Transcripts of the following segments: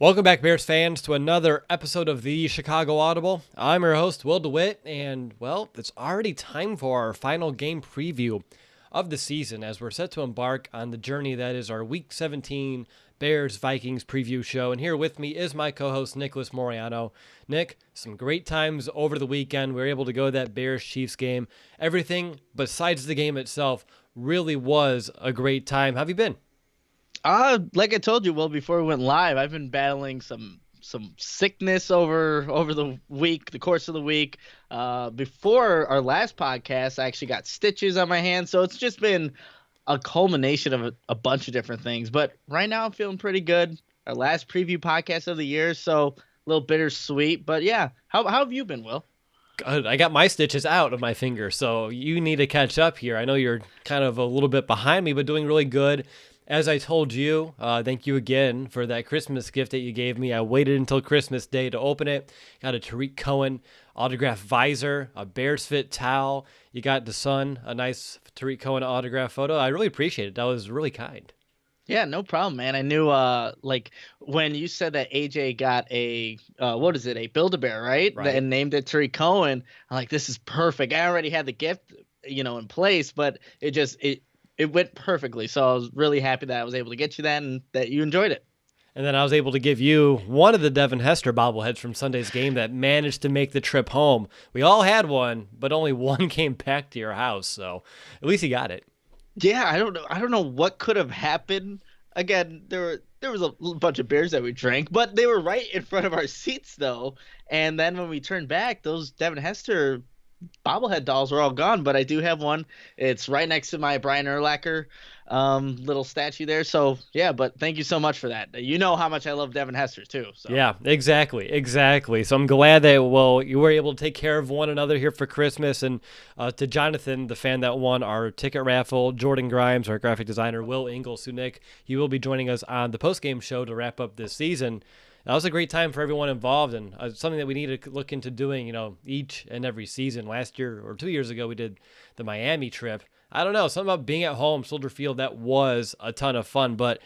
Welcome back, Bears fans, to another episode of the Chicago Audible. I'm your host, Will DeWitt, and, well, it's already time for our final game preview of the season as we're set to embark on the journey that is our Week 17 Bears-Vikings preview show. And here with me is my co-host, Nicholas Moriano. Nick, some great times over the weekend. We were able to go to that Bears-Chiefs game. Everything besides the game itself really was a great time. How have you been? Like I told you, Will, before we went live, I've been battling some sickness over the week, the course of the week. Before our last podcast, I actually got stitches on my hand, so it's just been a culmination of a bunch of different things. But right now, I'm feeling pretty good. Our last preview podcast of the year, so a little bittersweet. But yeah, how have you been, Will? Good. I got my stitches out of my finger, so you need to catch up here. I know you're kind of a little bit behind me, but doing really good. As I told you, thank you again for that Christmas gift that you gave me. I waited until Christmas Day to open it. Got a Tariq Cohen autographed visor, a Bears fit towel. You got the son a nice Tariq Cohen autograph photo. I really appreciate it. That was really kind. Yeah, no problem, man. I knew, like when you said that AJ got a, a Build-A-Bear, right? Right. And named it Tariq Cohen. I'm like, this is perfect. I already had the gift, in place, but it went perfectly. So I was really happy that I was able to get you that and that you enjoyed it. And then I was able to give you one of the Devin Hester bobbleheads from Sunday's game that managed to make the trip home. We all had one, but only one came back to your house. So at least you got it. Yeah, I don't know. I don't know what could have happened. Again, there was a bunch of beers that we drank, but they were right in front of our seats though. And then when we turned back, those Devin Hester bobblehead dolls were all gone, but I do have one. It's right next to my Brian Urlacher little statue there. So yeah, but thank you so much for that. You know how much I love Devin Hester too. So. Yeah, exactly. So I'm glad that you were able to take care of one another here for Christmas. And to Jonathan, the fan that won our ticket raffle, Jordan Grimes, our graphic designer, Will Ingles, Nick, he will be joining us on the postgame show to wrap up this season. That was a great time for everyone involved, and something that we need to look into doing, each and every season. Last year or 2 years ago, we did the Miami trip. I don't know, something about being at home, Soldier Field, that was a ton of fun, but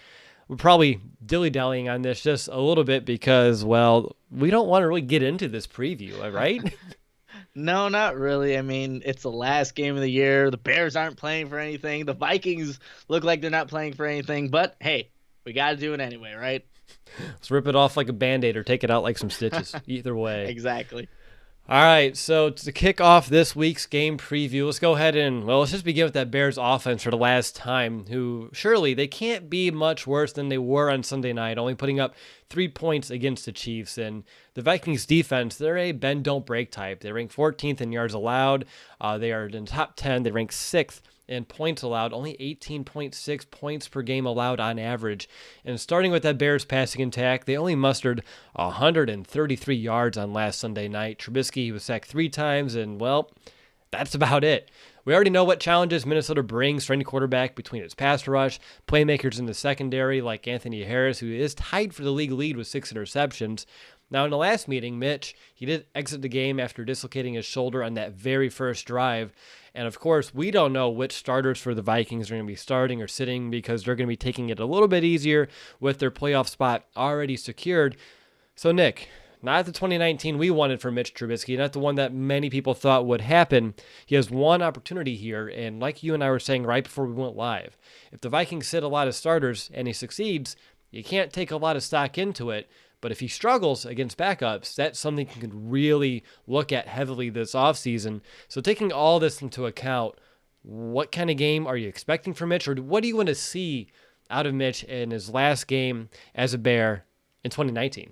we're probably dilly-dallying on this just a little bit because, well, we don't want to really get into this preview, right? No, not really. I mean, it's the last game of the year. The Bears aren't playing for anything. The Vikings look like they're not playing for anything, but hey, we got to do it anyway, right? Let's rip it off like a Band-Aid or take it out like some stitches. Either way. Exactly. All right, so to kick off this week's game preview, let's go ahead and, let's just begin with that Bears offense for the last time, who surely they can't be much worse than they were on Sunday night, only putting up 3 points against the Chiefs. And the Vikings defense, they're a bend-don't-break type. They rank 14th in yards allowed. They are in the top 10. They rank 6th in points allowed, only 18.6 points per game allowed on average. And starting with that Bears passing attack, they only mustered 133 yards on last Sunday night. Trubisky was sacked 3 times, and, that's about it. We already know what challenges Minnesota brings for any quarterback between its pass rush, playmakers in the secondary like Anthony Harris, who is tied for the league lead with 6 interceptions. Now, in the last meeting, Mitch, he did exit the game after dislocating his shoulder on that very first drive. And, of course, we don't know which starters for the Vikings are going to be starting or sitting because they're going to be taking it a little bit easier with their playoff spot already secured. So, Nick, not the 2019 we wanted for Mitch Trubisky, not the one that many people thought would happen. He has one opportunity here, and like you and I were saying right before we went live, if the Vikings sit a lot of starters and he succeeds, you can't take a lot of stock into it. But if he struggles against backups, that's something you can really look at heavily this offseason. So taking all this into account, what kind of game are you expecting from Mitch? Or what do you want to see out of Mitch in his last game as a Bear in 2019?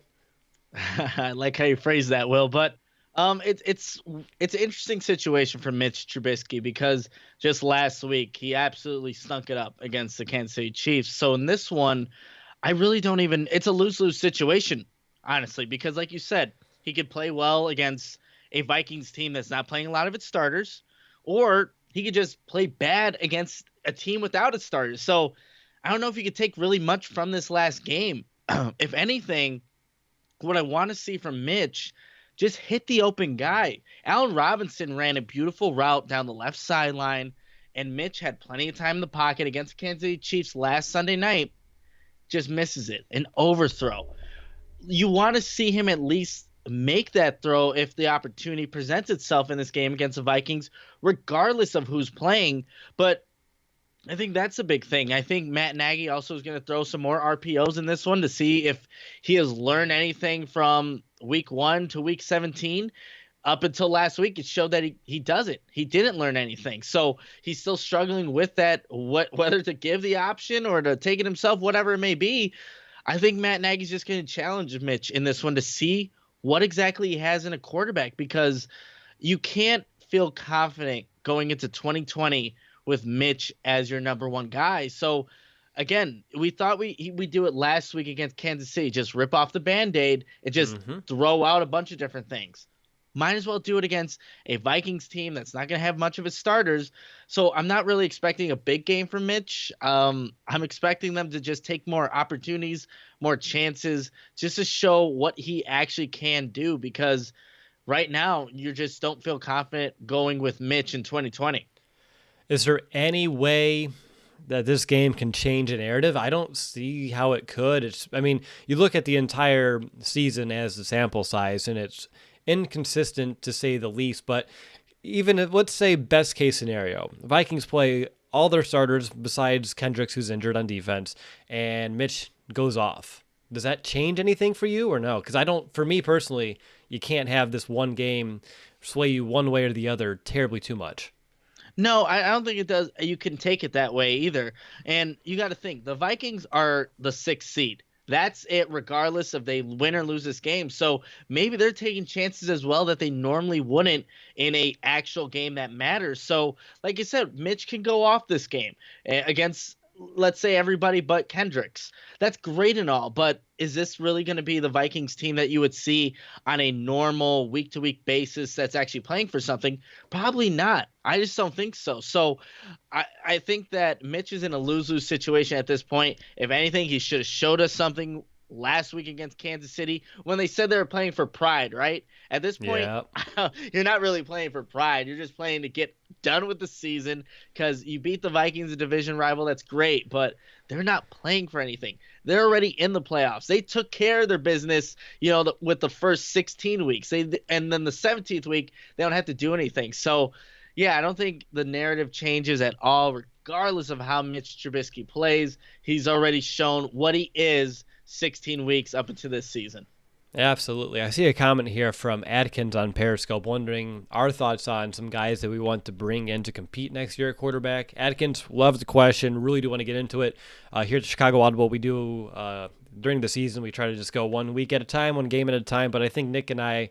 I like how you phrase that, Will. But it's an interesting situation for Mitch Trubisky because just last week he absolutely stunk it up against the Kansas City Chiefs. So in this one, I really don't even – it's a lose-lose situation, honestly, because like you said, he could play well against a Vikings team that's not playing a lot of its starters, or he could just play bad against a team without its starters. So I don't know if you could take really much from this last game. If anything, what I want to see from Mitch, just hit the open guy. Allen Robinson ran a beautiful route down the left sideline, and Mitch had plenty of time in the pocket against the Kansas City Chiefs last Sunday night. Just misses it. An overthrow. you want to see him at least make that throw if the opportunity presents itself in this game against the Vikings, regardless of who's playing. But I think that's a big thing. I think Matt Nagy also is going to throw some more RPOs in this one to see if he has learned anything from week 1 to week 17. Up until last week, it showed that he doesn't. He didn't learn anything. So he's still struggling with that, whether to give the option or to take it himself, whatever it may be. I think Matt Nagy's just going to challenge Mitch in this one to see what exactly he has in a quarterback, because you can't feel confident going into 2020 with Mitch as your number one guy. So again, we thought we do it last week against Kansas City, just rip off the Band-Aid and just throw out a bunch of different things. Might as well do it against a Vikings team that's not going to have much of its starters. So I'm not really expecting a big game from Mitch. I'm expecting them to just take more opportunities, more chances, just to show what he actually can do, because right now you just don't feel confident going with Mitch in 2020. Is there any way that this game can change a narrative? I don't see how it could. You look at the entire season as the sample size, and it's inconsistent to say the least. But even if, let's say, best case scenario, Vikings play all their starters besides Kendricks, who's injured on defense, and Mitch goes off. Does that change anything for you or no? Because for me personally, you can't have this one game sway you one way or the other terribly too much. No, I don't think it does. You can take it that way either. And you got to think, the Vikings are the 6th seed. That's it, regardless if they win or lose this game. So maybe they're taking chances as well that they normally wouldn't in a actual game that matters. So, like you said, Mitch can go off this game against, let's say, everybody but Kendricks. That's great and all, but is this really going to be the Vikings team that you would see on a normal week-to-week basis that's actually playing for something? Probably not. I just don't think so. So I think that Mitch is in a lose-lose situation at this point. If anything, he should have showed us something last week against Kansas City when they said they were playing for pride, right? At this point, You're not really playing for pride. You're just playing to get done with the season because you beat the Vikings, a division rival. That's great, but they're not playing for anything. They're already in the playoffs. They took care of their business, with the first 16 weeks. And then the 17th week, they don't have to do anything. So, yeah, I don't think the narrative changes at all, regardless of how Mitch Trubisky plays. He's already shown what he is 16 weeks up into this season. Absolutely. I see a comment here from Adkins on Periscope wondering our thoughts on some guys that we want to bring in to compete next year at quarterback. Adkins, love the question. Really do want to get into it. Here at the Chicago Audible, we do, during the season, we try to just go 1 week at a time, 1 game at a time. But I think Nick and I,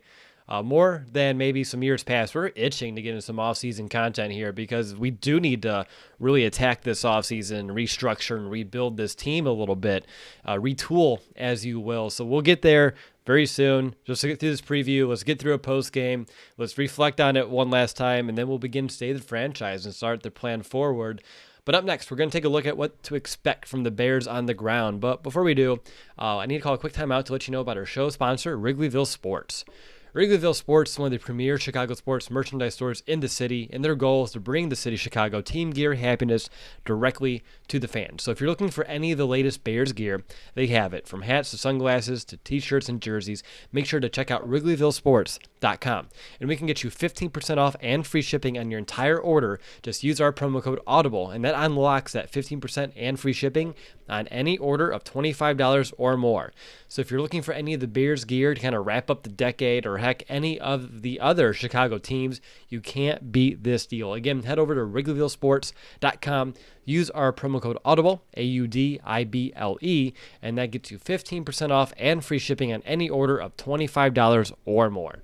more than maybe some years past, we're itching to get into some off-season content here because we do need to really attack this off-season, restructure and rebuild this team a little bit, retool, as you will. So we'll get there very soon. Just to get through this preview, let's get through a post-game. Let's reflect on it one last time, and then we'll begin to stay the franchise and start the plan forward. But up next, we're going to take a look at what to expect from the Bears on the ground. But before we do, I need to call a quick time out to let you know about our show sponsor, Wrigleyville Sports. Wrigleyville Sports is one of the premier Chicago sports merchandise stores in the city, and their goal is to bring the city of Chicago team gear happiness directly to the fans. So if you're looking for any of the latest Bears gear, they have it. From hats to sunglasses to t-shirts and jerseys, make sure to check out WrigleyvilleSports.com. And we can get you 15% off and free shipping on your entire order. Just use our promo code AUDIBLE, and that unlocks that 15% and free shipping on any order of $25 or more. So if you're looking for any of the Bears gear to kind of wrap up the decade, or heck, any of the other Chicago teams, you can't beat this deal. Again, head over to WrigleyvilleSports.com, use our promo code AUDIBLE, AUDIBLE, and that gets you 15% off and free shipping on any order of $25 or more.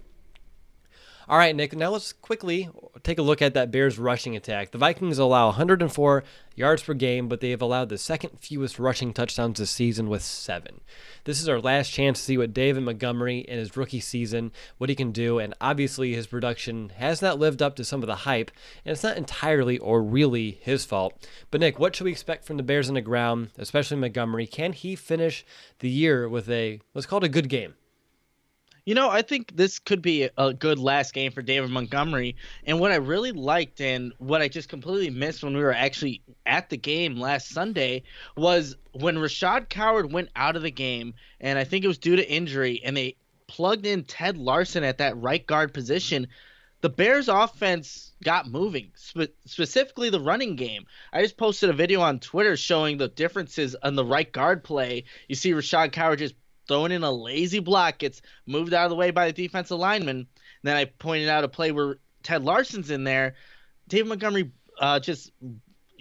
All right, Nick, now let's quickly take a look at that Bears rushing attack. The Vikings allow 104 yards per game, but they have allowed the second fewest rushing touchdowns this season with 7. This is our last chance to see what David Montgomery in his rookie season, what he can do, and obviously his production has not lived up to some of the hype, and it's not entirely or really his fault. But Nick, what should we expect from the Bears on the ground, especially Montgomery? Can he finish the year with let's call it a good game? I think this could be a good last game for David Montgomery. And what I really liked and what I just completely missed when we were actually at the game last Sunday was when Rashad Coward went out of the game, and I think it was due to injury, and they plugged in Ted Larson at that right guard position. The Bears offense got moving, specifically the running game. I just posted a video on Twitter showing the differences on the right guard play. You see Rashad Coward just throwing in a lazy block, gets moved out of the way by the defensive lineman. And then I pointed out a play where Ted Larson's in there. David Montgomery just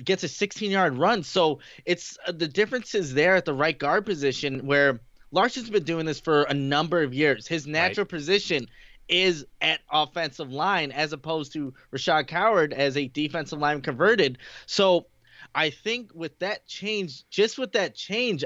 gets a 16-yard run. So it's the differences there at the right guard position where Larson's been doing this for a number of years. His natural position is at offensive line as opposed to Rashad Coward as a defensive line converted. So I think with that change,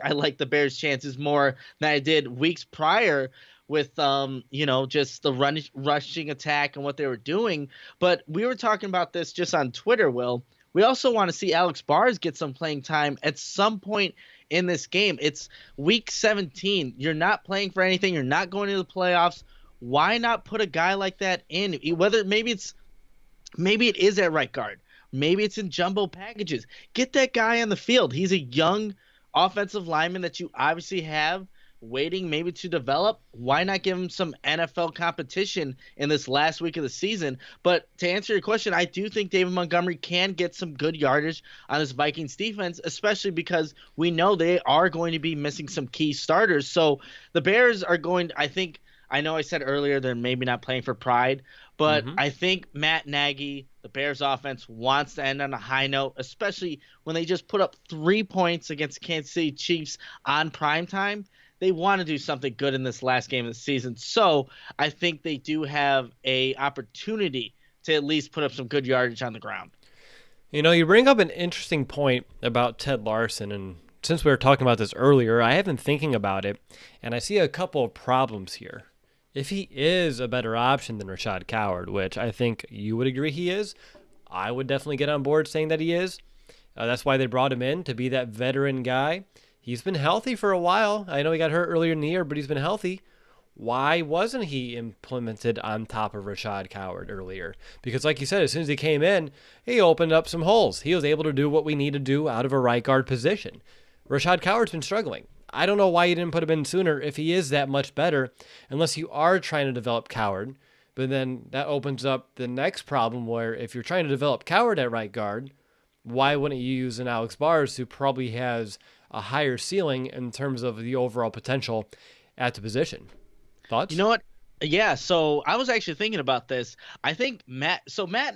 I like the Bears' chances more than I did weeks prior with, just the rushing attack and what they were doing. But we were talking about this just on Twitter, Will. We also want to see Alex Bars get some playing time at some point in this game. It's week 17. You're not playing for anything. You're not going to the playoffs. Why not put a guy like that in? Whether maybe it is at right guard. Maybe it's in jumbo packages. Get that guy on the field. He's a young offensive lineman that you obviously have waiting maybe to develop. Why not give him some NFL competition in this last week of the season? But to answer your question, I do think David Montgomery can get some good yardage on this Vikings defense, especially because we know they are going to be missing some key starters. So the Bears are going, I know I said earlier they're maybe not playing for pride, but I think Matt Nagy, the Bears offense, wants to end on a high note, especially when they just put up 3 points against the Kansas City Chiefs on primetime. They want to do something good in this last game of the season. So I think they do have a opportunity to at least put up some good yardage on the ground. You bring up an interesting point about Ted Larson, and since we were talking about this earlier, I have been thinking about it, and I see a couple of problems here. If he is a better option than Rashad Coward, which I think you would agree he is, I would definitely get on board saying that he is. That's why they brought him in, to be that veteran guy. He's been healthy for a while. I know he got hurt earlier in the year, but he's been healthy. Why wasn't he implemented on top of Rashad Coward earlier? Because like you said, as soon as he came in, he opened up some holes. He was able to do what we need to do out of a right guard position. Rashad Coward's been struggling. I don't know why you didn't put him in sooner if he is that much better, unless you are trying to develop Coward. But then that opens up the next problem where if you're trying to develop Coward at right guard, why wouldn't you use an Alex Bars who probably has a higher ceiling in terms of the overall potential at the position? Thoughts? You know what? Yeah, so I was actually thinking about this. I think Matt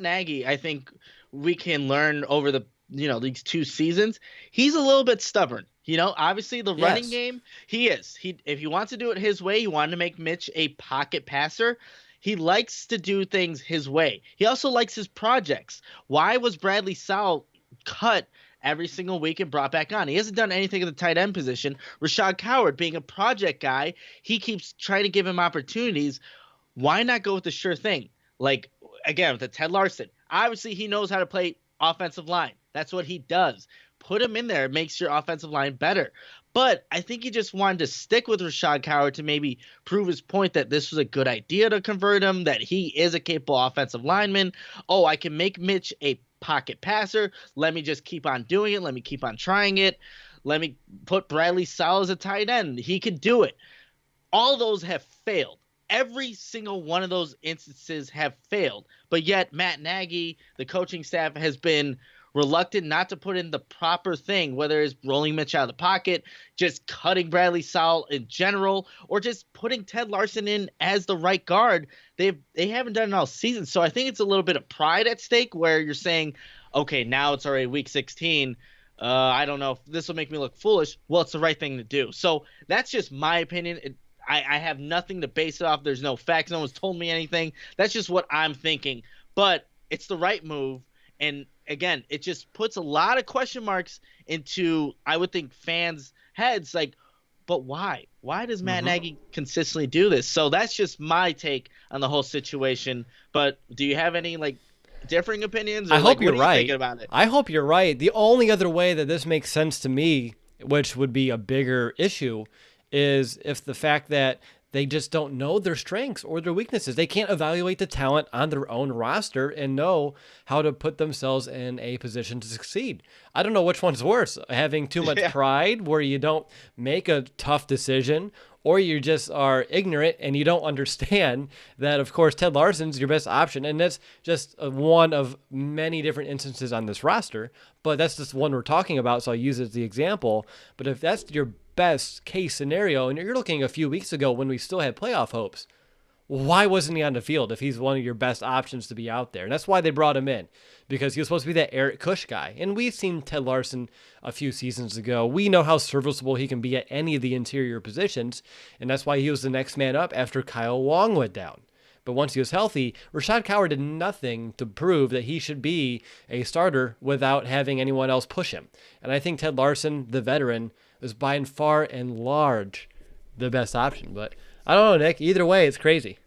Nagy, I think we can learn over these 2 seasons. He's a little bit stubborn. Obviously the running game, if he wants to do it his way, he wanted to make Mitch a pocket passer. He likes to do things his way. He also likes his projects. Why was Bradley Sowell cut every single week and brought back on? He hasn't done anything in the tight end position. Rashad Coward, being a project guy, he keeps trying to give him opportunities. Why not go with the sure thing? Like, again, with the Ted Larson. Obviously, he knows how to play offensive line. That's what he does. Put him in there. It makes your offensive line better. But I think he just wanted to stick with Rashad Coward to maybe prove his point that this was a good idea to convert him, that he is a capable offensive lineman. Oh, I can make Mitch a pocket passer. Let me just keep on doing it. Let me keep on trying it. Let me put Bradley Sowell as a tight end. He could do it. All those have failed. Every single one of those instances have failed. But yet Matt Nagy, the coaching staff, has been reluctant not to put in the proper thing, whether it's rolling Mitch out of the pocket, just cutting Bradley Sowell in general, or just putting Ted Larson in as the right guard. They haven't done it all season. So I think it's a little bit of pride at stake where you're saying, okay, now it's already week 16. I don't know if this will make me look foolish. Well, it's the right thing to do. So that's just my opinion. I have nothing to base it off. There's no facts. No one's told me anything. That's just what I'm thinking. But it's the right move. And again, it just puts a lot of question marks into, I would think, fans' heads. Like, but why? Why does Matt Nagy consistently do this? So that's just my take on the whole situation. But do you have any differing opinions? Or, I hope you're right. Thinking about it? I hope you're right. The only other way that this makes sense to me, which would be a bigger issue, is if the fact that they just don't know their strengths or their weaknesses. They can't evaluate the talent on their own roster and know how to put themselves in a position to succeed. I don't know which one's worse, having too much Yeah. pride where you don't make a tough decision, or you just are ignorant and you don't understand that, of course, Ted Larson's your best option. And that's just one of many different instances on this roster, but that's just one we're talking about, so I'll use it as the example. But if that's your best case scenario, and you're looking a few weeks ago when we still had playoff hopes, why wasn't he on the field if he's one of your best options to be out there? And that's why they brought him in, because he was supposed to be that Eric Kush guy. And we've seen Ted Larson a few seasons ago. We know how serviceable he can be at any of the interior positions, and that's why he was the next man up after Kyle Long went down. But once he was healthy, Rashad Coward did nothing to prove that he should be a starter without having anyone else push him. And I think Ted Larson, the veteran, is by and far and large the best option. But I don't know, Nick. Either way, it's crazy.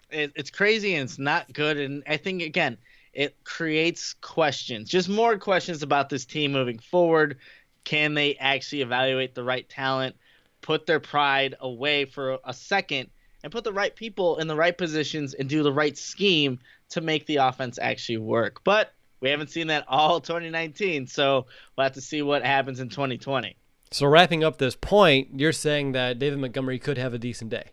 It's crazy and it's not good. And I think, again, it creates questions, just more questions about this team moving forward. Can they actually evaluate the right talent, put their pride away for a second, and put the right people in the right positions and do the right scheme to make the offense actually work? But we haven't seen that all 2019, so we'll have to see what happens in 2020. So wrapping up this point, you're saying that David Montgomery could have a decent day.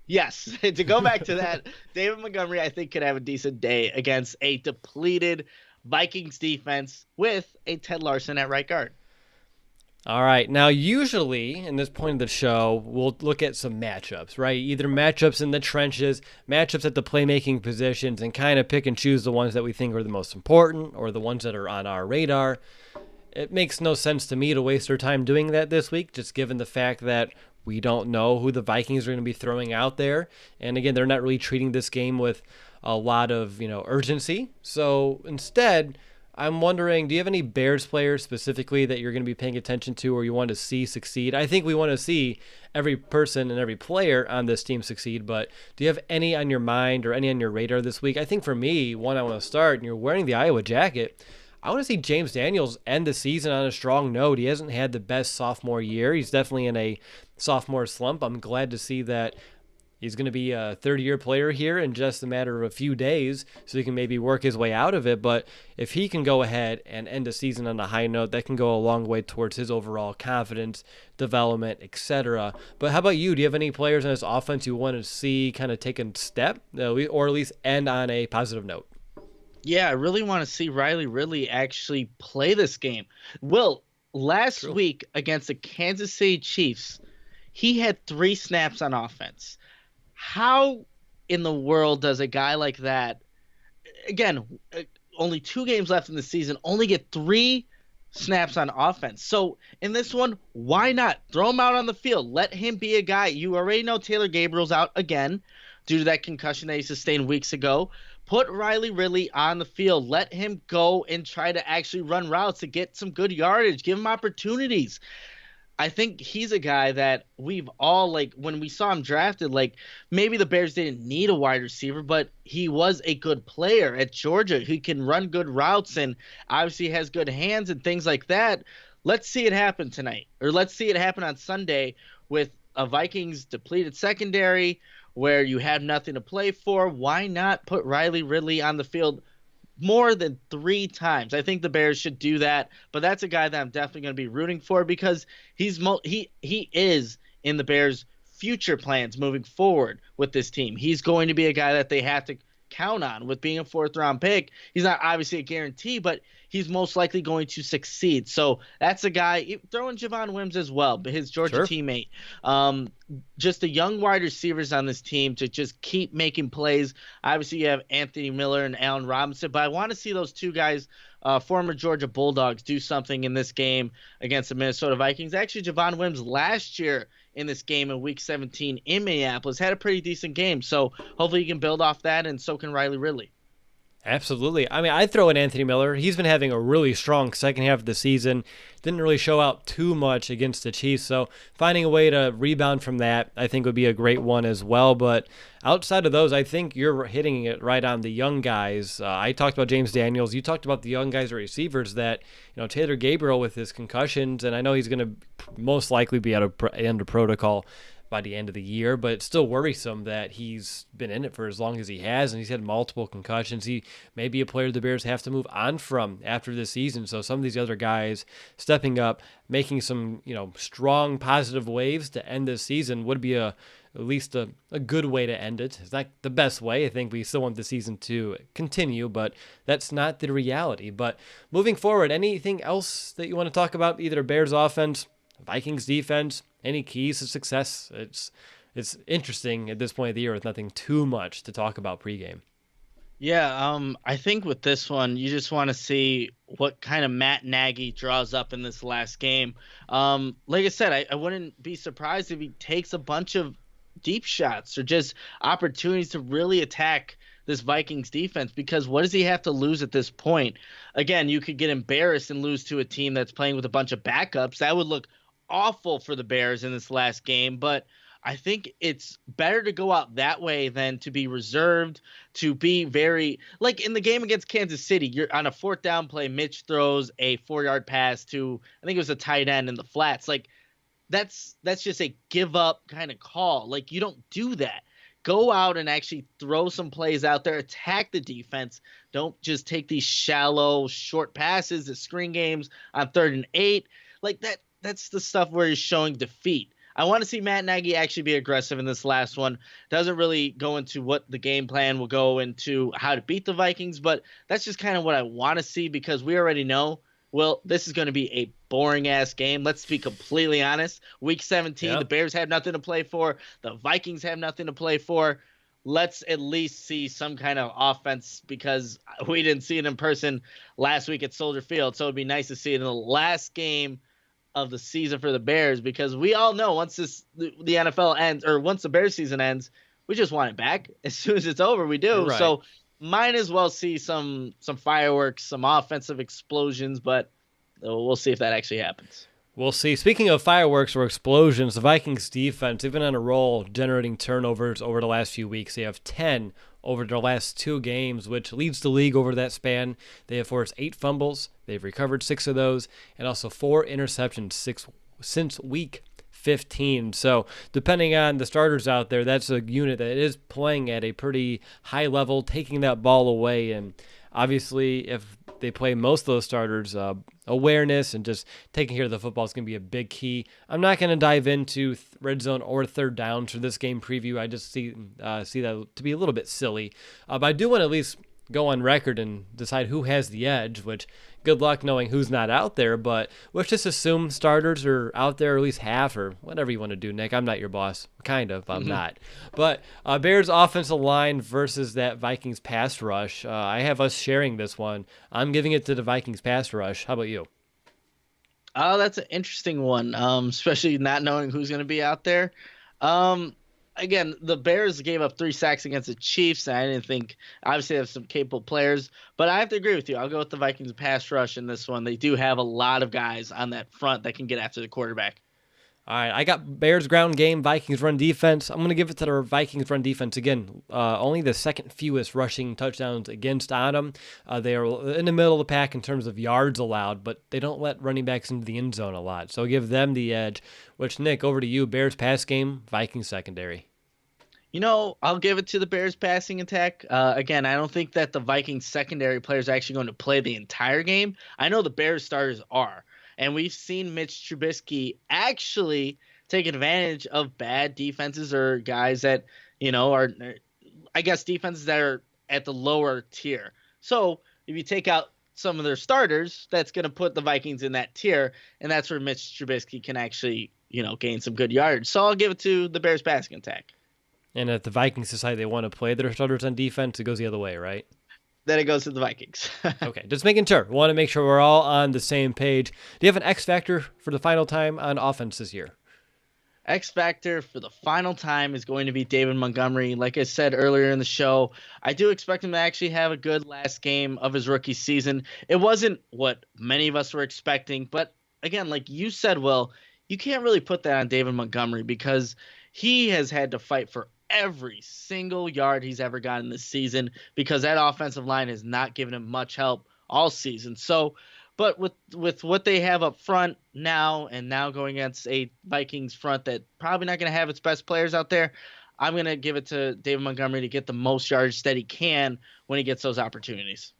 Yes, to go back to that, David Montgomery, I think, could have a decent day against a depleted Vikings defense with a Ted Larson at right guard. All right. Now, usually in this point of the show, we'll look at some matchups, right? Either matchups in the trenches, matchups at the playmaking positions, and kind of pick and choose the ones that we think are the most important or the ones that are on our radar. It makes no sense to me to waste our time doing that this week, just given the fact that we don't know who the Vikings are going to be throwing out there. And again, they're not really treating this game with a lot of, urgency. So instead, I'm wondering, do you have any Bears players specifically that you're going to be paying attention to or you want to see succeed? I think we want to see every person and every player on this team succeed, but do you have any on your mind or any on your radar this week? I think for me, one I want to start, and you're wearing the Iowa jacket, I want to see James Daniels end the season on a strong note. He hasn't had the best sophomore year. He's definitely in a sophomore slump. I'm glad to see that he's going to be a third-year player here in just a matter of a few days, so he can maybe work his way out of it. But if he can go ahead and end the season on a high note, that can go a long way towards his overall confidence, development, etc. But how about you? Do you have any players on this offense you want to see kind of take a step, or at least end on a positive note? Yeah, I really want to see Riley Ridley actually play this game. Will, last week against the Kansas City Chiefs, he had 3 snaps on offense. How in the world does a guy like that, again, only 2 games left in the season, only get 3 snaps on offense? So in this one, why not throw him out on the field? Let him be a guy. You already know Taylor Gabriel's out again due to that concussion that he sustained weeks ago. Put Riley Ridley on the field. Let him go and try to actually run routes to get some good yardage. Give him opportunities. I think he's a guy that we've all, when we saw him drafted, maybe the Bears didn't need a wide receiver, but he was a good player at Georgia. He can run good routes and obviously has good hands and things like that. Let's see it happen tonight, or let's see it happen on Sunday with a Vikings depleted secondary where you have nothing to play for. Why not put Riley Ridley on the field more than 3 times? I think the Bears should do that, but that's a guy that I'm definitely going to be rooting for because he is in the Bears' future plans moving forward with this team. He's going to be a guy that they have to count on with being a 4th-round pick. He's not obviously a guarantee, but he's most likely going to succeed. So that's a guy. Throw in Javon Wims as well, but his Georgia teammate. Just the young wide receivers on this team to just keep making plays. Obviously, you have Anthony Miller and Allen Robinson, but I want to see those 2 guys, former Georgia Bulldogs, do something in this game against the Minnesota Vikings. Actually, Javon Wims last year in this game in Week 17 in Minneapolis had a pretty decent game. So hopefully you can build off that, and so can Riley Ridley. Absolutely. I mean, I'd throw in Anthony Miller. He's been having a really strong second half of the season. Didn't really show out too much against the Chiefs. So finding a way to rebound from that, I think, would be a great one as well. But outside of those, I think you're hitting it right on the young guys. I talked about James Daniels. You talked about the young guys or receivers that, Taylor Gabriel with his concussions, and I know he's going to most likely be out of protocol. by the end of the year, but it's still worrisome that he's been in it for as long as he has, and he's had multiple concussions. He may be a player the Bears have to move on from after this season. So some of these other guys stepping up, making some strong positive waves to end this season would be at least a good way to end it. It's not the best way. I think we still want the season to continue, but that's not the reality. But moving forward, anything else that you want to talk about, either Bears offense, Vikings defense, any keys to success? It's interesting at this point of the year with nothing too much to talk about pregame. Yeah, I think with this one, you just want to see what kind of Matt Nagy draws up in this last game. Like I said, I wouldn't be surprised if he takes a bunch of deep shots or just opportunities to really attack this Vikings defense, because what does he have to lose at this point? Again, you could get embarrassed and lose to a team that's playing with a bunch of backups. That would look awful for the Bears in this last game, but I think it's better to go out that way than to be reserved, to be very like in the game against Kansas City. You're on a 4th down play. Mitch throws a 4-yard pass to, I think it was a tight end in the flats. Like that's just a give up kind of call. Like you don't do that. Go out and actually throw some plays out there, attack the defense. Don't just take these shallow, short passes, the screen games on 3rd and 8. Like that's the stuff where he's showing defeat. I want to see Matt Nagy actually be aggressive in this last one. Doesn't really go into what the game plan will go into, how to beat the Vikings, but that's just kind of what I want to see, because we already know, well, this is going to be a boring-ass game. Let's be completely honest. Week 17, The Bears have nothing to play for. The Vikings have nothing to play for. Let's at least see some kind of offense, because we didn't see it in person last week at Soldier Field, so it would be nice to see it in the last game of the season for the Bears, because we all know once the NFL ends, or once the Bears season ends, we just want it back. As soon as it's over, we do. Right. So might as well see some fireworks, some offensive explosions, but we'll see if that actually happens. We'll see. Speaking of fireworks or explosions, the Vikings defense, they've been on a roll generating turnovers over the last few weeks. They have 10 over their last 2 games, which leads the league over that span. They have forced 8 fumbles. They've recovered 6 of those, and also 4 interceptions since week 15. So depending on the starters out there, that's a unit that is playing at a pretty high level, taking that ball away. And obviously, if they play most of those starters, awareness and just taking care of the football is going to be a big key. I'm not going to dive into red zone or 3rd downs for this game preview. I just see that to be a little bit silly. But I do want to at least go on record and decide who has the edge, which good luck knowing who's not out there, but let's just assume starters are out there, at least half, or whatever you want to do, Nick. I'm not your boss. Kind of. I'm not. But Bears offensive line versus that Vikings pass rush. I have us sharing this one. I'm giving it to the Vikings pass rush. How about you? Oh, that's an interesting one, especially not knowing who's going to be out there. Again, the Bears gave up 3 sacks against the Chiefs. And I didn't think, obviously, they have some capable players, but I have to agree with you. I'll go with the Vikings pass rush in this one. They do have a lot of guys on that front that can get after the quarterback. All right, I got Bears ground game, Vikings run defense. I'm going to give it to the Vikings run defense. Again, only the second fewest rushing touchdowns against on them. They are in the middle of the pack in terms of yards allowed, but they don't let running backs into the end zone a lot. So I'll give them the edge. Which, Nick, over to you. Bears pass game, Vikings secondary. I'll give it to the Bears passing attack. Again, I don't think that the Vikings secondary players are actually going to play the entire game. I know the Bears starters are. And we've seen Mitch Trubisky actually take advantage of bad defenses or guys that, are, I guess, defenses that are at the lower tier. So if you take out some of their starters, that's going to put the Vikings in that tier. And that's where Mitch Trubisky can actually, gain some good yards. So I'll give it to the Bears passing attack. And if the Vikings decide they want to play their starters on defense, it goes the other way, right? Then it goes to the Vikings. Okay, just making sure. We want to make sure we're all on the same page. Do you have an X factor for the final time on offense this year? X factor for the final time is going to be David Montgomery. Like I said earlier in the show, I do expect him to actually have a good last game of his rookie season. It wasn't what many of us were expecting, but again, like you said, Will, you can't really put that on David Montgomery because he has had to fight for every single yard he's ever gotten this season because that offensive line has not given him much help all season. So But with what they have up front now, and now going against a Vikings front that probably not going to have its best players out there, I'm going to give it to David Montgomery to get the most yards that he can when he gets those opportunities.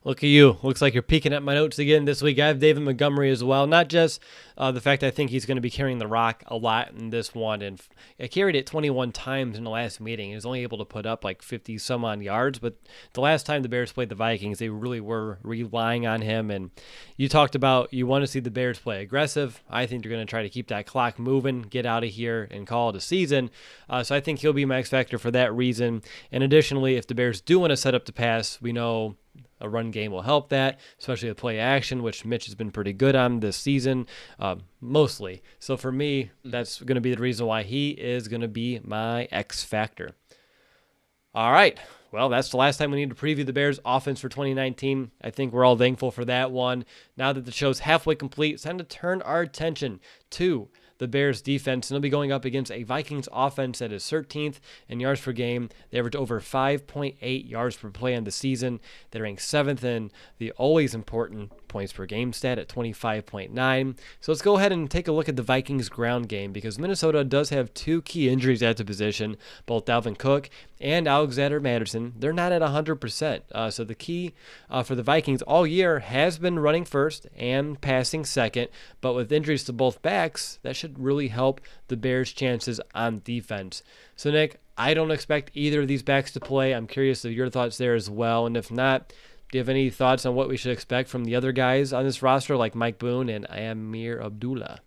Look at you. Looks like you're peeking at my notes again this week. I have David Montgomery as well. Not just the fact I think he's going to be carrying the rock a lot in this one. And I carried it 21 times in the last meeting. He was only able to put up like 50 some odd yards. But the last time the Bears played the Vikings, they really were relying on him. And you talked about you want to see the Bears play aggressive. I think they're going to try to keep that clock moving, get out of here, and call it a season. So I think he'll be my X factor for that reason. And additionally, if the Bears do want to set up the pass, we know a run game will help that, especially with play action, which Mitch has been pretty good on this season, mostly. So for me, that's going to be the reason why he is going to be my X factor. All right. Well, that's the last time we need to preview the Bears' offense for 2019. I think we're all thankful for that one. Now that the show's halfway complete, it's time to turn our attention to the Bears defense, and they'll be going up against a Vikings offense that is 13th in yards per game. They average over 5.8 yards per play on the season. They rank 7th in the always important points per game stat at 25.9. So let's go ahead and take a look at the Vikings ground game, because Minnesota does have two key injuries at the position, both Dalvin Cook and Alexander Mattison. They're not at 100%. So the key for the Vikings all year has been running first and passing second, but with injuries to both backs, that should really help the Bears' chances on defense. So Nick, I don't expect either of these backs to play. I'm curious of your thoughts there as well, and if not, do you have any thoughts on what we should expect from the other guys on this roster, like Mike Boone and Amir Abdullah?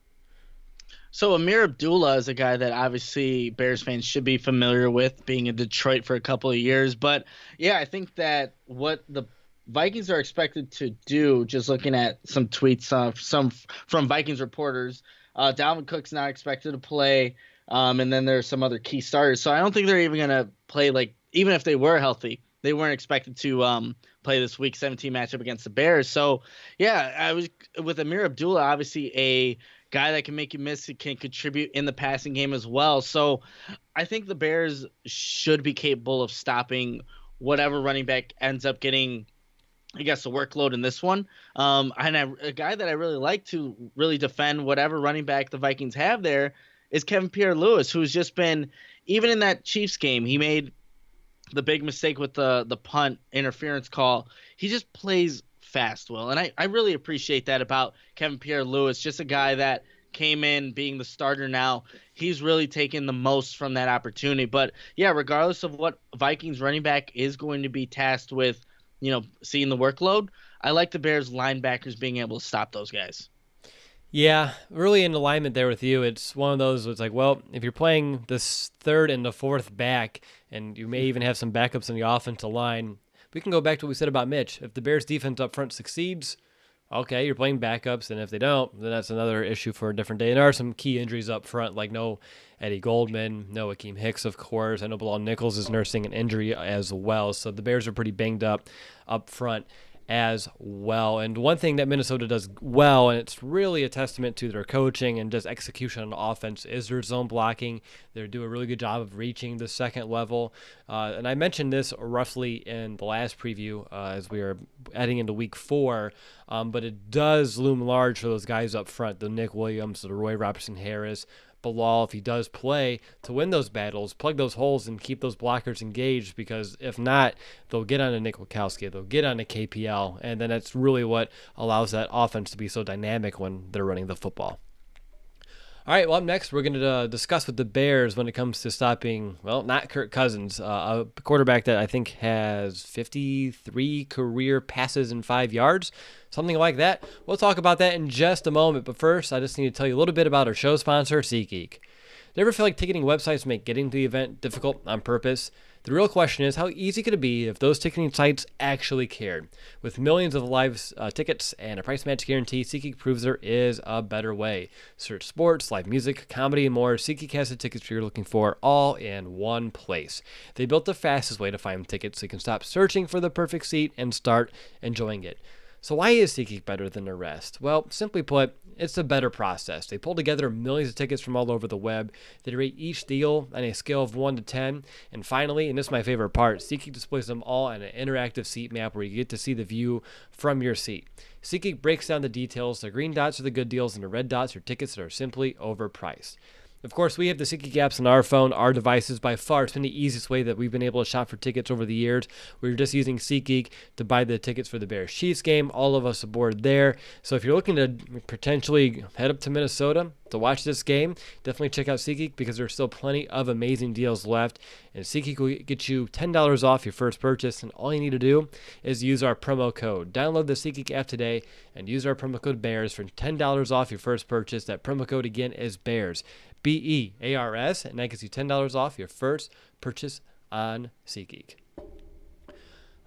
So Amir Abdullah is a guy that obviously Bears fans should be familiar with, being in Detroit for a couple of years. But yeah, I think that what the Vikings are expected to do, just looking at some tweets, some from Vikings reporters, Dalvin Cook's not expected to play, and then there's some other key starters. So I don't think they're even gonna play, like, even if they were healthy, they weren't expected to play this Week 17 matchup against the Bears. So yeah, I was with Amir Abdullah, obviously a guy that can make you miss, he can contribute in the passing game as well. So I think the Bears should be capable of stopping whatever running back ends up getting, I guess, the workload in this one. A guy that I really like to really defend whatever running back the Vikings have there is Kevin Pierre-Louis, who's just been, even in that Chiefs game, he made the big mistake with the punt interference call. He just plays fast, Will. And I really appreciate that about Kevin Pierre-Louis, just a guy that came in being the starter now. He's really taken the most from that opportunity. But yeah, regardless of what Vikings running back is going to be tasked with, seeing the workload, I like the Bears linebackers being able to stop those guys. Yeah, really in alignment there with you. It's one of those, it's like, well, if you're playing this third and the fourth back, and you may even have some backups in the offensive line, we can go back to what we said about Mitch. If the Bears defense up front succeeds, okay, you're playing backups, and if they don't, then that's another issue for a different day. And there are some key injuries up front, like no Eddie Goldman, no Akeem Hicks, of course. I know Bilal Nichols is nursing an injury as well, so the Bears are pretty banged up front as well. And one thing that Minnesota does well, and it's really a testament to their coaching and just execution on offense, is their zone blocking. They do a really good job of reaching the second level. And I mentioned this roughly in the last preview as we are heading into week 4, but it does loom large for those guys up front, the Nick Williams, the Roy Robertson Harris, Bilal, if he does play, to win those battles, plug those holes, and keep those blockers engaged, because if not, they'll get on a Nick Wachowski, they'll get on a KPL, and then that's really what allows that offense to be so dynamic when they're running the football. All right, well, up next, we're going to discuss with the Bears when it comes to stopping, well, not Kirk Cousins, a quarterback that I think has 53 career passes in 5 yards, something like that. We'll talk about that in just a moment, but first, I just need to tell you a little bit about our show sponsor, SeatGeek. Do you ever feel like ticketing websites make getting to the event difficult on purpose? The real question is, how easy could it be if those ticketing sites actually cared? With millions of live tickets and a price match guarantee, SeatGeek proves there is a better way. Search sports, live music, comedy, and more. SeatGeek has the tickets you're looking for all in one place. They built the fastest way to find tickets so you can stop searching for the perfect seat and start enjoying it. So why is SeatGeek better than the rest? Well, simply put, It's a better process. They pull together millions of tickets from all over the web. They rate each deal on a scale of 1 to 10. And finally, and this is my favorite part, SeatGeek displays them all on an interactive seat map where you get to see the view from your seat. SeatGeek breaks down the details. The green dots are the good deals, and the red dots are tickets that are simply overpriced. Of course, we have the SeatGeek apps on our phone, our devices. By far, it's been the easiest way that we've been able to shop for tickets over the years. We were just using SeatGeek to buy the tickets for the Bears-Chiefs game. All of us aboard there. So if you're looking to potentially head up to Minnesota to watch this game, definitely check out SeatGeek because there's still plenty of amazing deals left. And SeatGeek will get you $10 off your first purchase. And all you need to do is use our promo code. Download the SeatGeek app today and use our promo code BEARS for $10 off your first purchase. That promo code again is BEARS. BEARS, and that gets you $10 off your first purchase on SeatGeek.